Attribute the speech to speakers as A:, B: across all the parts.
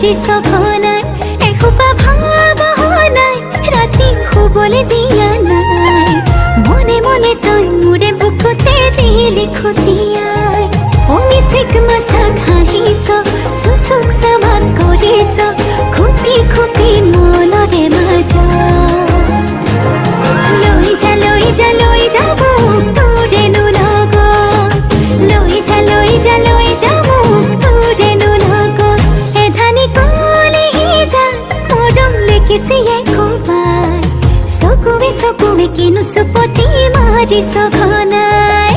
A: মাৰি সঘনাই এসোপা ভাবনাই ৰাতি শুবলৈ দিয়া নাই মনে মনে তই মোৰে বুকুতে দিলি খুটিয়াই অমিচিক মাছাক হাঁহিছ চুচুক চামাক কৰিছ খুপি খুপি মনৰে মাজত লৈ যা মোক তোৰেনো লগত লৈ যা মোক তোৰেনো লগত এধানি কলিহি যা মৰম লেকিছি একোবাৰ চকুৱে কিনো চুপতি মাৰিছ ঘনাই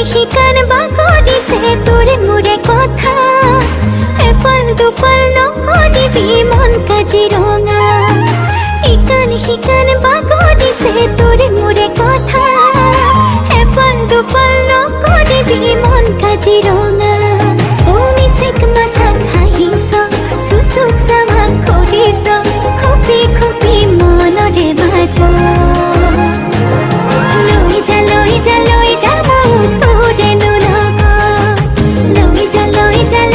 A: শিকান বাগৰিছে তোৰে মোৰে কথা এফাল দুফাল নকৰিবি মন কাজিৰঙা শিকান বাগৰিছে তোৰে মোৰে কথা এফাল দুফাল নকৰিবি মন কাজিৰঙা অমিচিক মাছাক হাঁহিছ চুচুক চামাক কৰিছ খুপি খুপি মনৰে মাজত লৈ যা মোক তোৰেনো লগত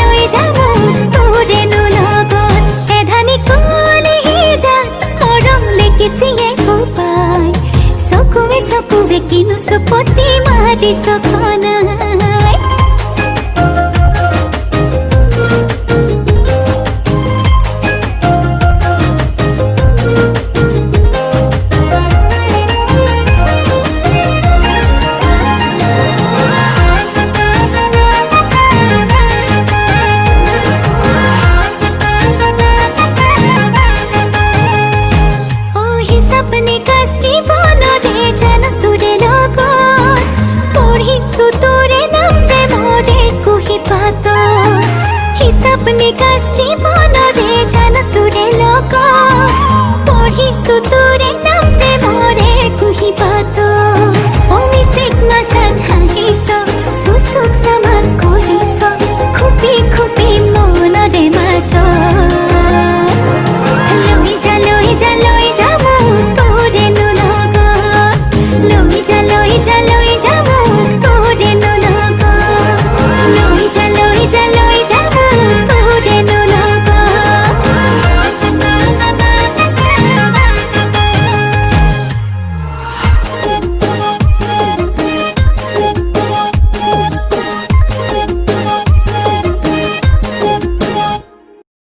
A: লৈ যা মোক তোৰেনো লগত এধানি কলিহি যা মৰম লেকিছি একোপাই চকুৱে কিনো চুপতি মাৰিছ ঘনাই সপনে কাষ্টি বনৰে জান তোৰে লগত পঢ়িছো তোৰে নাম প্ৰেমৰে কুহি পাত সপনে কাষ্টি